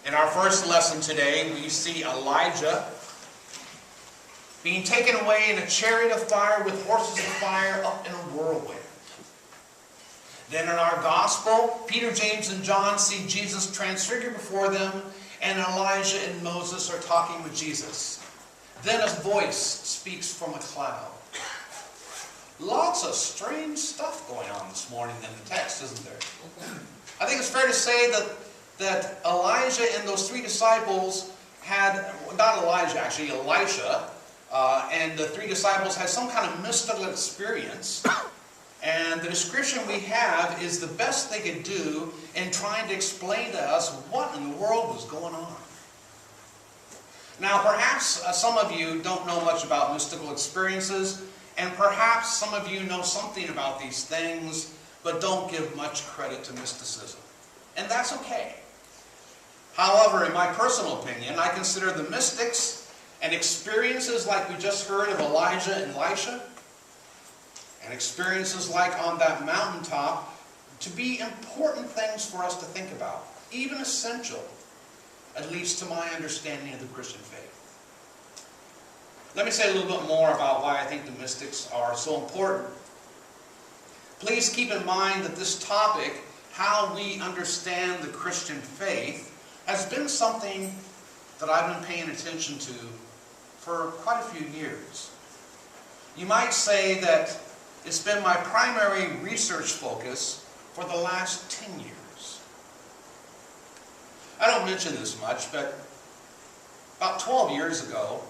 In our first lesson today, we see Elijah being taken away in a chariot of fire with horses of fire up in a whirlwind. Then in our gospel, Peter, James, and John see Jesus transfigured before them, and Elijah and Moses are talking with Jesus. Then a voice speaks from a cloud. Lots of strange stuff going on this morning in the text, isn't there? I think it's fair to say that Elijah and those three disciples had, not Elijah actually, Elisha, and the three disciples had some kind of mystical experience. And the description we have is the best they could do in trying to explain to us what in the world was going on. Now perhaps some of you don't know much about mystical experiences, and perhaps some of you know something about these things, but don't give much credit to mysticism. And that's okay. However, in my personal opinion, I consider the mystics and experiences like we just heard of Elijah and Elisha, and experiences like on that mountaintop, to be important things for us to think about, even essential, at least to my understanding of the Christian faith. Let me say a little bit more about why I think the mystics are so important. Please keep in mind that this topic, how we understand the Christian faith, has been something that I've been paying attention to for quite a few years. You might say that it's been my primary research focus for the last 10 years. I don't mention this much, but about 12 years ago,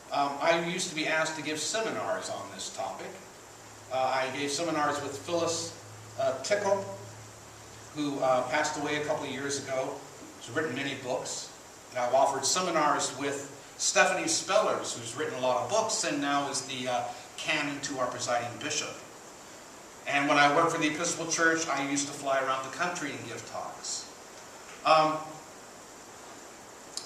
I used to be asked to give seminars on this topic. I gave seminars with Phyllis Tickle, who passed away a couple of years ago. She's written many books. And I've offered seminars with Stephanie Spellers, who's written a lot of books and now is the canon to our presiding bishop. And when I worked for the Episcopal Church, I used to fly around the country and give talks. That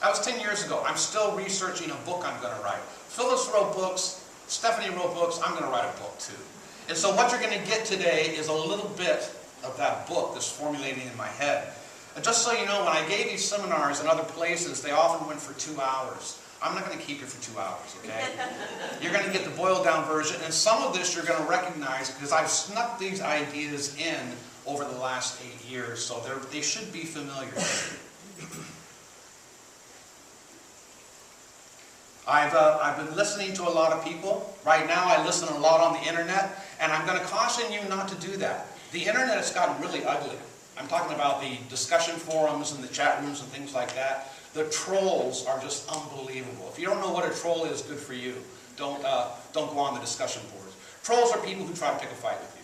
was 10 years ago. I'm still researching a book I'm going to write. Phyllis wrote books, Stephanie wrote books, I'm going to write a book too. And so what you're going to get today is a little bit of that book that's formulating in my head. And just so you know, when I gave these seminars in other places, they often went for 2 hours. I'm not going to keep you for 2 hours, okay? You're going to get the boiled down version, and some of this you're going to recognize because I've snuck these ideas in over the last 8 years, so they should be familiar. I've been listening to a lot of people. Right now I listen a lot on the internet, and I'm going to caution you not to do that. The internet has gotten really ugly. I'm talking about the discussion forums and the chat rooms and things like that. The trolls are just unbelievable. If you don't know what a troll is, good for you. Don't go on the discussion boards. Trolls are people who try to pick a fight with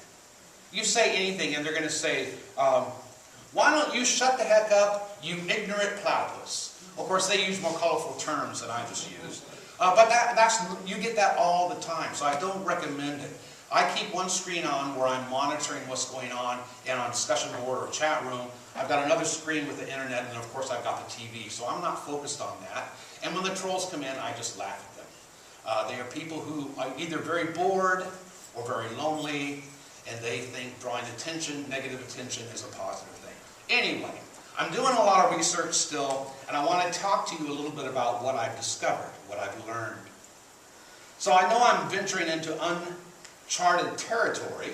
you. You say anything and they're going to say, why don't you shut the heck up, you ignorant platypus? Of course, they use more colorful terms than I just used. But you get that all the time, so I don't recommend it. I keep one screen on where I'm monitoring what's going on in a discussion board or chat room. I've got another screen with the internet, and of course I've got the TV, so I'm not focused on that. And when the trolls come in, I just laugh at them. They are people who are either very bored or very lonely, and they think drawing attention, negative attention, is a positive thing. Anyway, I'm doing a lot of research still, and I want to talk to you a little bit about what I've discovered, what I've learned. So I know I'm venturing into uncharted territory,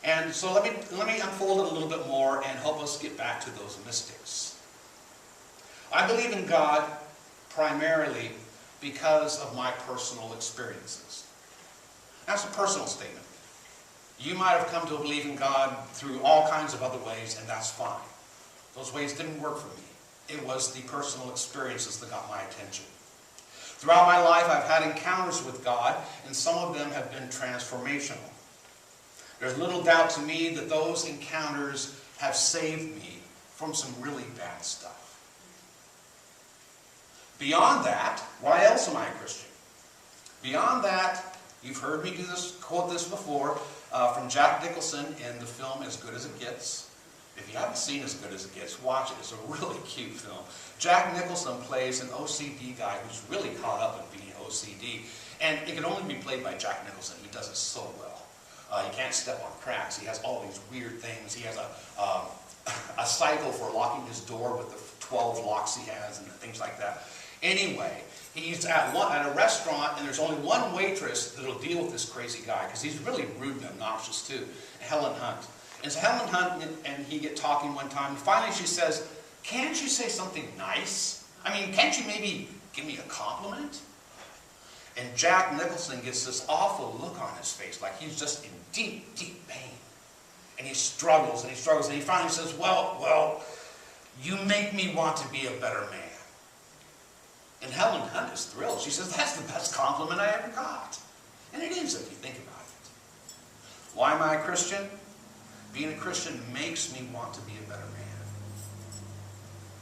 and so let me unfold it a little bit more and help us get back to those mystics. I believe in God primarily because of my personal experiences. That's a personal statement. You might have come to believe in God through all kinds of other ways, and that's fine. Those ways didn't work for me. It was the personal experiences that got my attention. Throughout my life, I've had encounters with God, and some of them have been transformational. There's little doubt to me that those encounters have saved me from some really bad stuff. Beyond that, why else am I a Christian? Beyond that, you've heard me quote this before, from Jack Nicholson in the film As Good as It Gets. If you haven't seen As Good as It Gets, watch it. It's a really cute film. Jack Nicholson plays an OCD guy who's really caught up in being OCD. And it can only be played by Jack Nicholson. He does it so well. He can't step on cracks. He has all these weird things. He has a cycle for locking his door with the 12 locks he has and things like that. Anyway, he's at a restaurant, and there's only one waitress that'll deal with this crazy guy, because he's really rude and obnoxious too, Helen Hunt. And so Helen Hunt and he get talking one time, and finally she says, "Can't you say something nice? I mean, can't you maybe give me a compliment?" And Jack Nicholson gets this awful look on his face, like he's just in deep, deep pain. And he struggles, and he struggles, and he finally says, well, you make me want to be a better man. And Helen Hunt is thrilled. She says, "That's the best compliment I ever got." And it is, if you think about it. Why am I a Christian? Being a Christian makes me want to be a better man.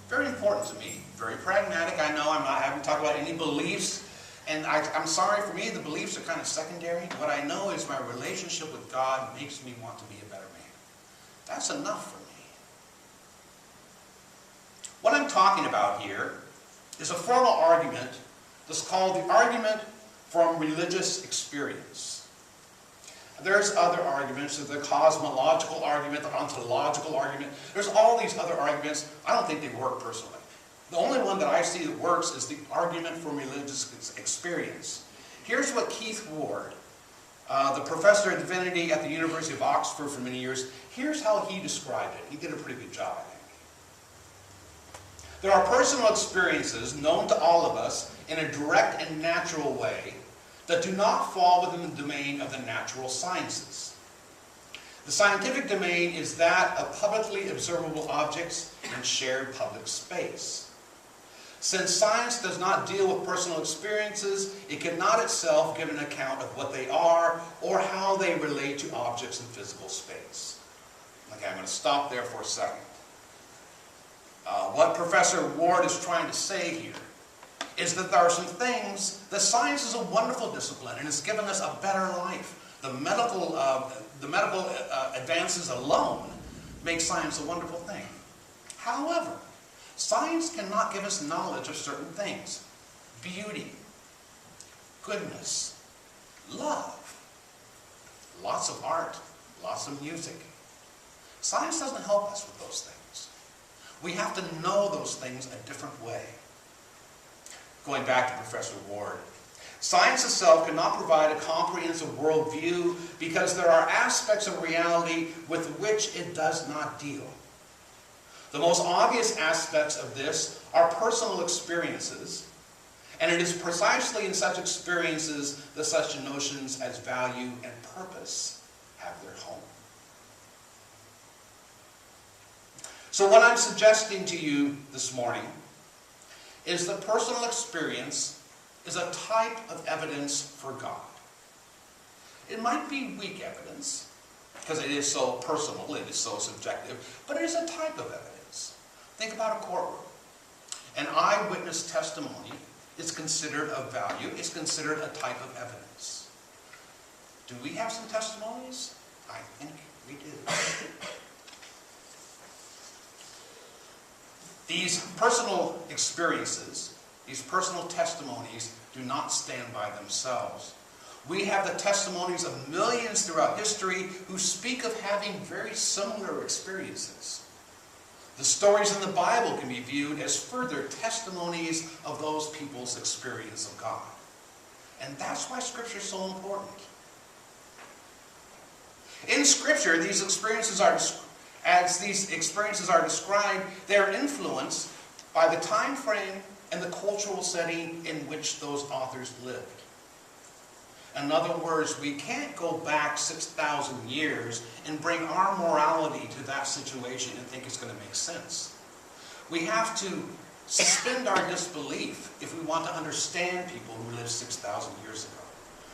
Very important to me. Very pragmatic. I know I haven't talked about any beliefs. And I'm sorry, for me, the beliefs are kind of secondary. What I know is my relationship with God makes me want to be a better man. That's enough for me. What I'm talking about here is a formal argument that's called the argument from religious experience. There's other arguments, the cosmological argument, the ontological argument. There's all these other arguments. I don't think they work personally. The only one that I see that works is the argument from religious experience. Here's what Keith Ward, the professor of divinity at the University of Oxford for many years, here's how he described it. He did a pretty good job, I think. There are personal experiences known to all of us in a direct and natural way that do not fall within the domain of the natural sciences. The scientific domain is that of publicly observable objects in shared public space. Since science does not deal with personal experiences, it cannot itself give an account of what they are or how they relate to objects in physical space. Okay, I'm going to stop there for a second. What Professor Ward is trying to say here is that there are some things, that science is a wonderful discipline and has given us a better life. The medical advances alone make science a wonderful thing. However, science cannot give us knowledge of certain things. Beauty, goodness, love, lots of art, lots of music. Science doesn't help us with those things. We have to know those things a different way. Going back to Professor Ward, science itself cannot provide a comprehensive worldview because there are aspects of reality with which it does not deal. The most obvious aspects of this are personal experiences, and it is precisely in such experiences that such notions as value and purpose have their home. So what I'm suggesting to you this morning is that personal experience is a type of evidence for God. It might be weak evidence, because it is so personal, it is so subjective, but it is a type of evidence. Think about a courtroom. An eyewitness testimony is considered of value, it's considered a type of evidence. Do we have some testimonies? I think we do. These personal experiences, these personal testimonies, do not stand by themselves. We have the testimonies of millions throughout history who speak of having very similar experiences. The stories in the Bible can be viewed as further testimonies of those people's experience of God. And that's why Scripture is so important. In Scripture, these experiences are described, they're influenced by the time frame and the cultural setting in which those authors lived. In other words, we can't go back 6,000 years and bring our morality to that situation and think it's going to make sense. We have to suspend our disbelief if we want to understand people who lived 6,000 years ago.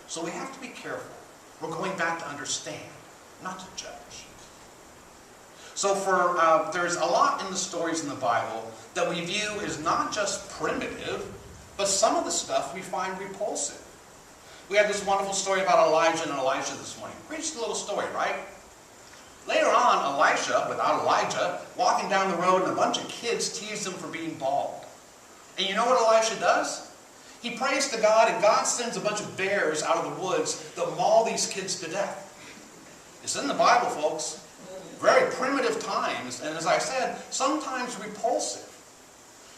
So we have to be careful. We're going back to understand, not to judge. So there's a lot in the stories in the Bible that we view as not just primitive, but some of the stuff we find repulsive. We had this wonderful story about Elijah and Elisha this morning. Just a little story, right? Later on, Elisha, without Elijah, walking down the road and a bunch of kids teased him for being bald. And you know what Elisha does? He prays to God, and God sends a bunch of bears out of the woods that maul these kids to death. It's in the Bible, folks. very primitive times, and as I said, sometimes repulsive.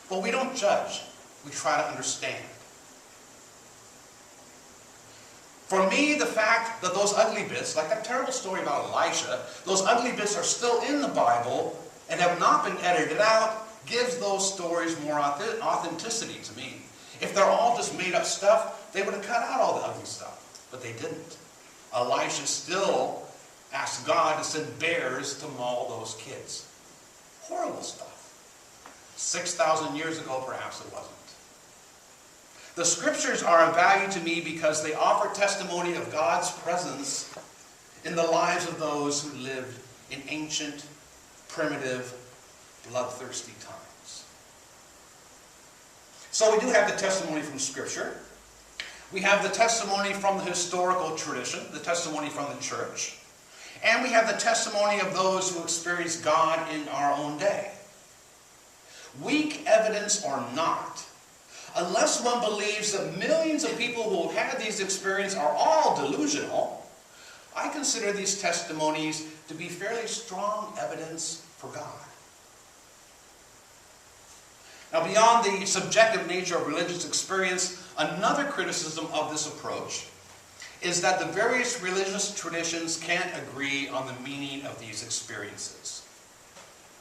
But we don't judge. We try to understand. For me, the fact that those ugly bits, like that terrible story about Elisha, those ugly bits are still in the Bible and have not been edited out, gives those stories more authenticity to me. If they're all just made up stuff, they would have cut out all the ugly stuff. But they didn't. Elisha still asked God to send bears to maul those kids. Horrible stuff. 6,000 years ago, perhaps it wasn't. The scriptures are of value to me because they offer testimony of God's presence in the lives of those who lived in ancient, primitive, bloodthirsty times. So we do have the testimony from Scripture. We have the testimony from the historical tradition, the testimony from the church. And we have the testimony of those who experienced God in our own day. Weak evidence or not, unless one believes that millions of people who have had these experiences are all delusional, I consider these testimonies to be fairly strong evidence for God. Now, beyond the subjective nature of religious experience, another criticism of this approach is that the various religious traditions can't agree on the meaning of these experiences.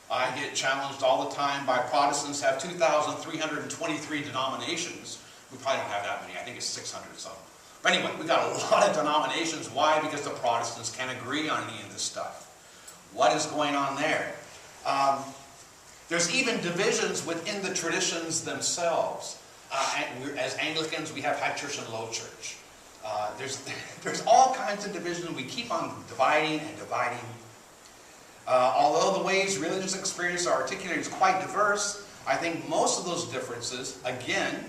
I get challenged all the time by Protestants have 2,323 denominations. We probably don't have that many. I think it's 600 or something. But anyway, we've got a lot of denominations. Why? Because the Protestants can't agree on any of this stuff. What is going on there? There's even divisions within the traditions themselves. As Anglicans, we have high church and low church. There's all kinds of divisions. We keep on dividing and dividing. Although the ways religious experience are articulated is quite diverse, I think most of those differences, again,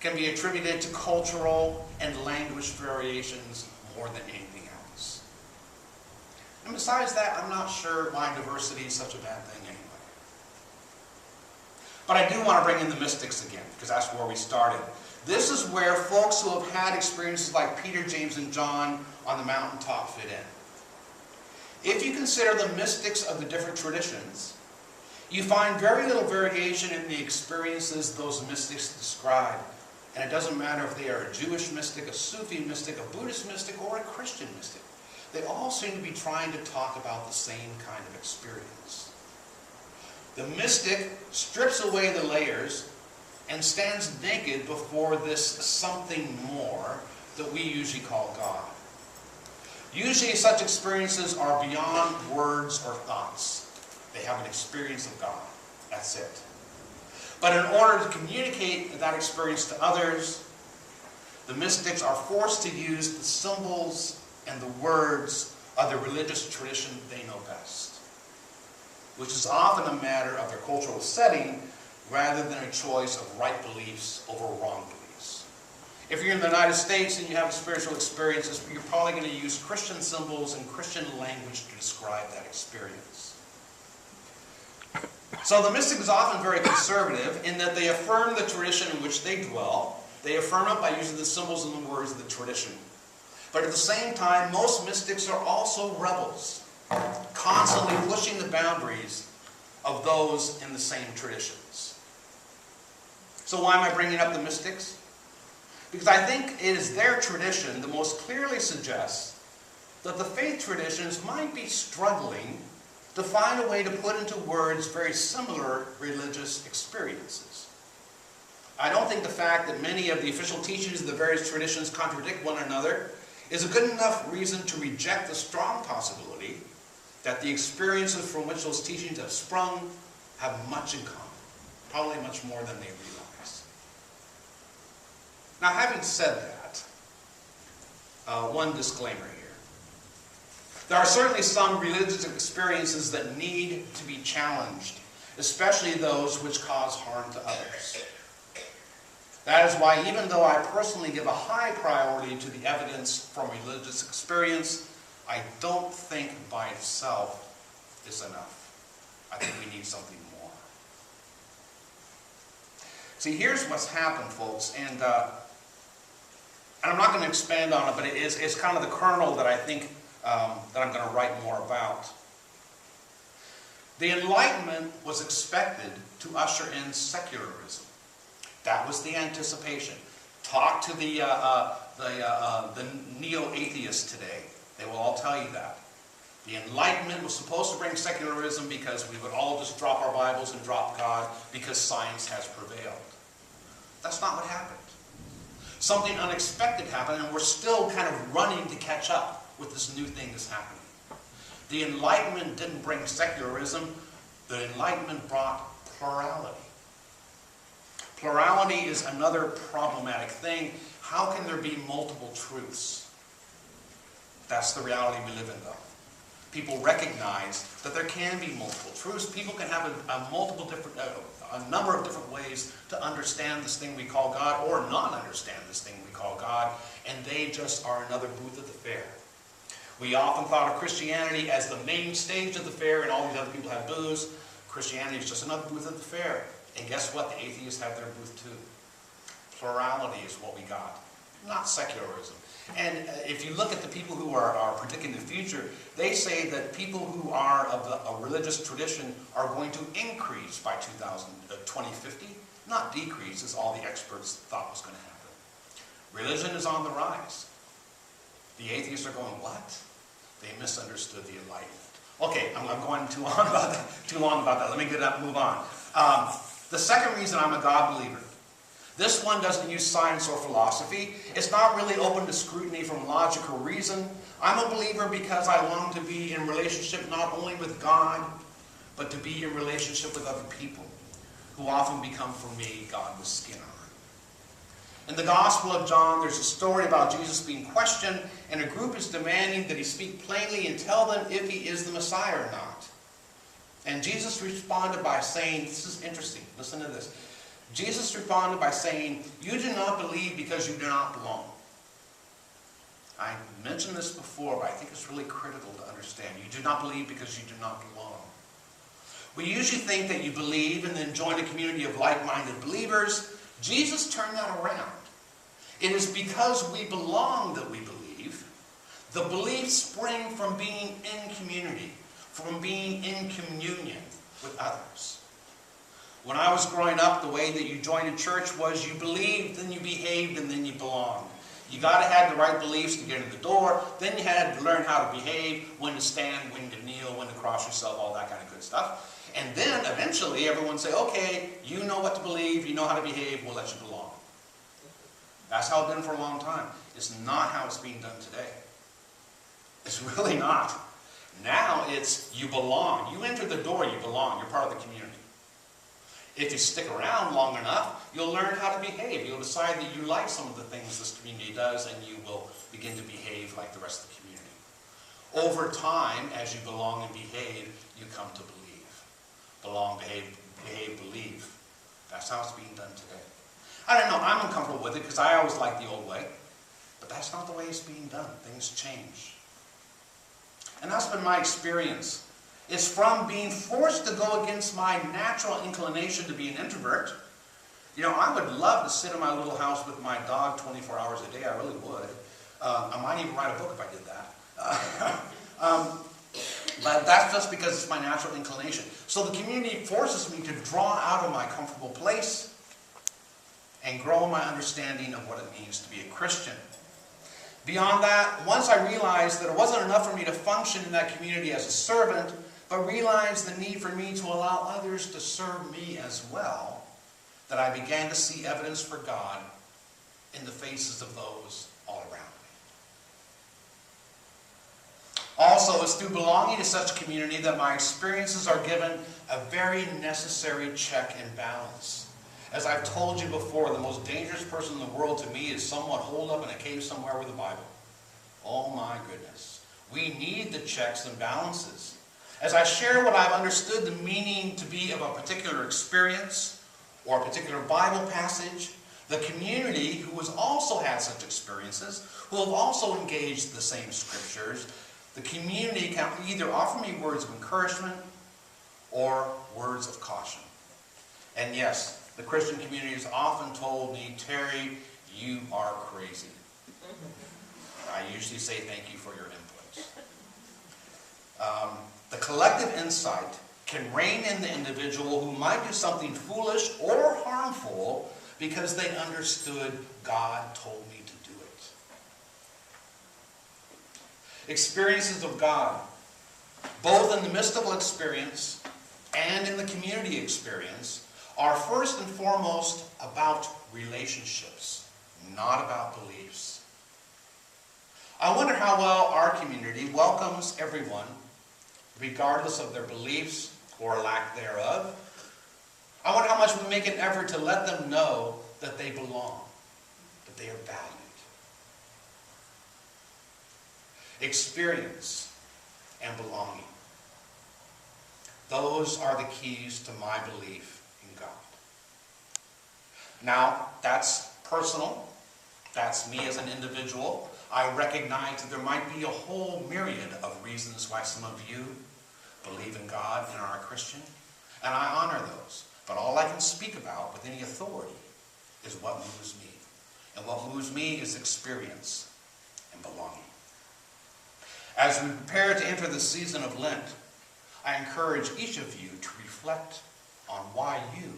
can be attributed to cultural and language variations more than anything else. And besides that, I'm not sure why diversity is such a bad thing anyway. But I do want to bring in the mystics again, because that's where we started. This is where folks who have had experiences like Peter, James, and John on the mountaintop fit in. If you consider the mystics of the different traditions, you find very little variation in the experiences those mystics describe. And it doesn't matter if they are a Jewish mystic, a Sufi mystic, a Buddhist mystic, or a Christian mystic. They all seem to be trying to talk about the same kind of experience. The mystic strips away the layers and stands naked before this something more that we usually call God. Usually such experiences are beyond words or thoughts. They have an experience of God. That's it. But in order to communicate that experience to others, the mystics are forced to use the symbols and the words of the religious tradition they know best, which is often a matter of their cultural setting rather than a choice of right beliefs over wrong beliefs. If you're in the United States and you have spiritual experiences, you're probably going to use Christian symbols and Christian language to describe that experience. So the mystic is often very conservative in that they affirm the tradition in which they dwell. They affirm it by using the symbols and the words of the tradition. But at the same time, most mystics are also rebels, constantly pushing the boundaries of those in the same traditions. So why am I bringing up the mystics? Because I think it is their tradition that most clearly suggests that the faith traditions might be struggling to find a way to put into words very similar religious experiences. I don't think the fact that many of the official teachings of the various traditions contradict one another is a good enough reason to reject the strong possibility that the experiences from which those teachings have sprung have much in common, probably much more than they realize. Now, having said that, one disclaimer here. There are certainly some religious experiences that need to be challenged, especially those which cause harm to others. That is why, even though I personally give a high priority to the evidence from religious experience, I don't think by itself is enough. I think we need something more. See, here's what's happened, folks, and I'm not going to expand on it, but it's kind of the kernel that I think that I'm going to write more about. The Enlightenment was expected to usher in secularism. That was the anticipation. Talk to the neo-atheists today. They will all tell you that. The Enlightenment was supposed to bring secularism because we would all just drop our Bibles and drop God because science has prevailed. That's not what happened. Something unexpected happened, and we're still kind of running to catch up with this new thing that's happening. The Enlightenment didn't bring secularism. The Enlightenment brought plurality. Plurality is another problematic thing. How can there be multiple truths? That's the reality we live in, though. People recognize that there can be multiple truths. People can have a number of different ways to understand this thing we call God, or not understand this thing we call God, and they just are another booth at the fair. We often thought of Christianity as the main stage of the fair, and all these other people have booths. Christianity is just another booth at the fair. And guess what? The atheists have their booth too. Plurality is what we got, not secularism. And if you look at the people who are predicting the future, they say that people who are of a religious tradition are going to increase by 2050, not decrease, as all the experts thought was going to happen. Religion is on the rise. The atheists are going, what? They misunderstood the Enlightenment. Okay, I'm going too long about that. Let me get up and move on. The second reason I'm a God believer. This one doesn't use science or philosophy. It's not really open to scrutiny from logic or reason. I'm a believer because I long to be in relationship not only with God, but to be in relationship with other people, who often become for me God with skin on. In the Gospel of John, there's a story about Jesus being questioned, and a group is demanding that he speak plainly and tell them if he is the Messiah or not. And Jesus responded by saying, this is interesting, listen to this. Jesus responded by saying, you do not believe because you do not belong. I mentioned this before, but I think it's really critical to understand. You do not believe because you do not belong. We usually think that you believe and then join a community of like-minded believers. Jesus turned that around. It is because we belong that we believe. The beliefs spring from being in community, from being in communion with others. When I was growing up, the way that you joined a church was you believed, then you behaved, and then you belonged. You got to have the right beliefs to get in the door. Then you had to learn how to behave, when to stand, when to kneel, when to cross yourself, all that kind of good stuff. And then eventually everyone say, okay, you know what to believe, you know how to behave, we'll let you belong. That's how it's been for a long time. It's not how it's being done today. It's really not. Now it's you belong. You enter the door, you belong. You're part of the community. If you stick around long enough, you'll learn how to behave. You'll decide that you like some of the things this community does, and you will begin to behave like the rest of the community. Over time, as you belong and behave, you come to believe. Belong, behave, believe. That's how it's being done today. I don't know, I'm uncomfortable with it because I always liked the old way. But that's not the way it's being done. Things change. And that's been my experience. It's from being forced to go against my natural inclination to be an introvert. You know, I would love to sit in my little house with my dog 24 hours a day. I really would. I might even write a book if I did that. But that's just because it's my natural inclination. So the community forces me to draw out of my comfortable place and grow my understanding of what it means to be a Christian. Beyond that, once I realized that it wasn't enough for me to function in that community as a servant, but realized the need for me to allow others to serve me as well, that I began to see evidence for God in the faces of those all around me. Also, it's through belonging to such a community that my experiences are given a very necessary check and balance. As I've told you before, the most dangerous person in the world to me is someone holed up in a cave somewhere with a Bible. Oh my goodness. We need the checks and balances. As I share what I've understood the meaning to be of a particular experience or a particular Bible passage, the community who has also had such experiences, who have also engaged the same scriptures, the community can either offer me words of encouragement or words of caution. And yes, the Christian community has often told me, Terry, you are crazy. I usually say thank you for your input. The collective insight can rein in the individual who might do something foolish or harmful because they understood God told me to do it. Experiences of God, both in the mystical experience and in the community experience, are first and foremost about relationships, not about beliefs. I wonder how well our community welcomes everyone, regardless of their beliefs or lack thereof. I wonder how much we make an effort to let them know that they belong, that they are valued. Experience and belonging. Those are the keys to my belief in God. Now, that's personal. That's me as an individual. I recognize that there might be a whole myriad of reasons why some of you believe in God and are a Christian, and I honor those. But all I can speak about with any authority is what moves me. And what moves me is experience and belonging. As we prepare to enter the season of Lent, I encourage each of you to reflect on why you